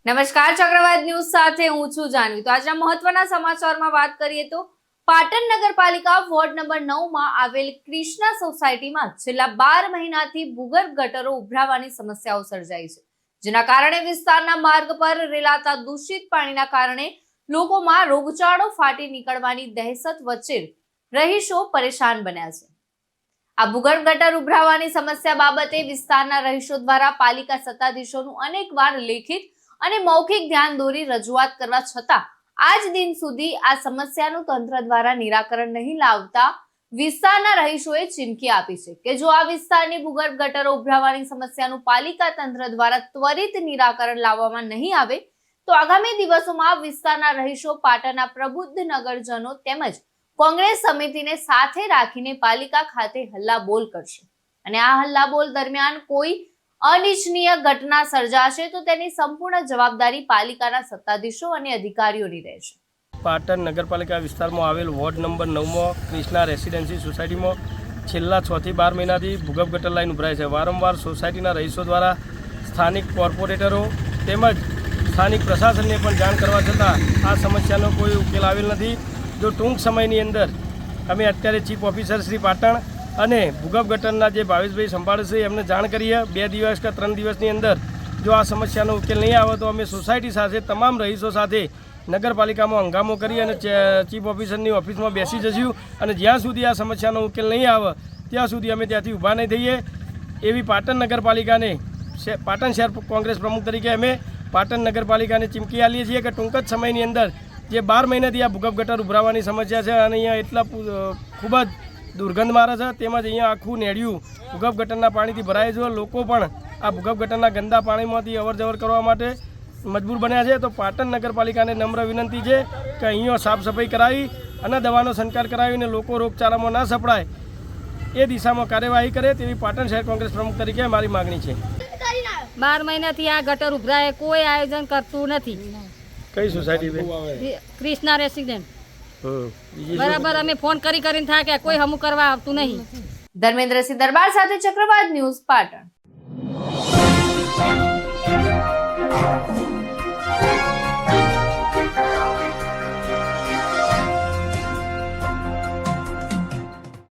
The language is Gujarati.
નમસ્કાર, ચક્રવાત ન્યૂઝ સાથે હું છું જાનવી। તો આજના મહત્વના સમાચારમાં વાત કરીએ તો પાટણ નગરપાલિકા વોર્ડ નંબર 9 માં આવેલ કૃષ્ણા સોસાયટીમાં છેલ્લા 12 મહિનાથી ભૂગર્ભ ગટરો ઉભરાવાની સમસ્યાઓ સર્જાઈ છે, જેના કારણે વિસ્તારના માર્ગ પર રેલાતા દૂષિત પાણીના કારણે લોકોમાં રોગચાળો ફાટી નીકળવાની દહેશત વચ્ચે રહીશો પરેશાન બન્યા છે। આ ભૂગર્ભ ગટર ઉભરાવાની સમસ્યા બાબતે વિસ્તારના રહીશો દ્વારા પાલિકા સત્તાધીશોનું અનેકવાર લેખિત અને મૌખિક ધ્યાન દોરી રજૂઆત કરવા છતાં આજ દિન સુધી આ સમસ્યાનું તંત્ર દ્વારા નિરાકરણ નહીં લાવતા વિસ્તારના રહીશોએ ચીમકી આપી છે કે જો આ વિસ્તારની ભૂગર્ભ ગટરો ઉભરાવાની સમસ્યાનું પાલિકા તંત્ર દ્વારા ત્વરિત નિરાકરણ લાવવામાં નહીં આવે તો આગામી દિવસોમાં વિસ્તારના રહીશો પાટણના પ્રબુદ્ધ નગરજનો તેમજ કોંગ્રેસ સમિતિને સાથે રાખીને પાલિકા ખાતે હલ્લાબોલ કરશે અને આ હલ્લાબોલ દરમિયાન કોઈ અનિચ્છનીય ઘટના સર્જાશે તો તેની સંપૂર્ણ જવાબદારી પાલિકાના સત્તાધીશો અને અધિકારીઓની રહેશે। પાટણ નગરપાલિકા વિસ્તારમાં આવેલ વોર્ડ નંબર 9માં કૃષ્ણા રેસિડેન્સી સોસાયટીમાં છેલ્લા 6 થી 12 મહિનાથી ભૂગર્ભ ગટર લાઈન ઉભરાય છે। વારંવાર સોસાયટીના રહીશો દ્વારા સ્થાનિક કોર્પોરેટરો તેમજ સ્થાનિક પ્રશાસનને પણ જાણ કરવા છતાં આ સમસ્યાનો કોઈ ઉકેલ આવેલ નથી। જો ટૂંક સમયની અંદર અમે અત્યારે ચીફ ઓફિસર શ્રી પાટણ અને ભૂગર્ભ ગટરના જે ભાવેશભાઈ સંભાળે છે એમને જાણ કરીએ 2 દિવસ કે 3 દિવસની અંદર જો આ સમસ્યાનો ઉકેલ નહીં આવે તો અમે સોસાયટી સાથે તમામ રહીશો સાથે નગરપાલિકામાં હંગામો કરી અને ચીફ ઓફિસરની ઓફિસમાં બેસી જઈશું અને જ્યાં સુધી આ સમસ્યાનો ઉકેલ નહીં આવે ત્યાં સુધી અમે ત્યાંથી ઊભા નહીં થઈએ એવી પાટણ નગરપાલિકાને પાટણ શહેર કોંગ્રેસ પ્રમુખ તરીકે અમે પાટણ નગરપાલિકાને ચીમકી આપીએ છીએ કે ટૂંક જ સમયની અંદર જે 12 મહિનાથી આ ભૂગર્ભ ગટર ઉભરાવાની સમસ્યા છે અને અહીંયા એટલા ખૂબ જ દુર્ગંધ મારે છે તેમજ અહીંયા આખું નેડિયું ભૂગર્ભ ગટરના પાણીથી ભરાય છે। લોકો પણ આ ભૂગર્ભ ગટરના ગંદા પાણીમાંથી અવરજવર કરવા માટે મજબૂર બન્યા છે। તો પાટણ નગરપાલિકાને નમ્ર વિનંતી છે કે અહીંયા સાફ સફાઈ કરાવી અને દવાનો છંટકાવ કરાવીને લોકો રોગચાળામાં ના સપડાય એ દિશામાં કાર્યવાહી કરે તેવી પાટણ શહેર કોંગ્રેસ પ્રમુખ તરીકે મારી માગણી છે। 12 મહિનાથી આ ગટર ઉભરાય કોઈ આયોજન કરતું નથી। કઈ સોસાયટી? કૃષ્ણા રેસિડેન્ટ। બરાબર અમે ફોન કરીને થાય કે કોઈ હમું કરવા આવતું નહીં। ધર્મેન્દ્રસિંહ દરબાર સાથે ચક્રવાત ન્યૂઝ પાટણ।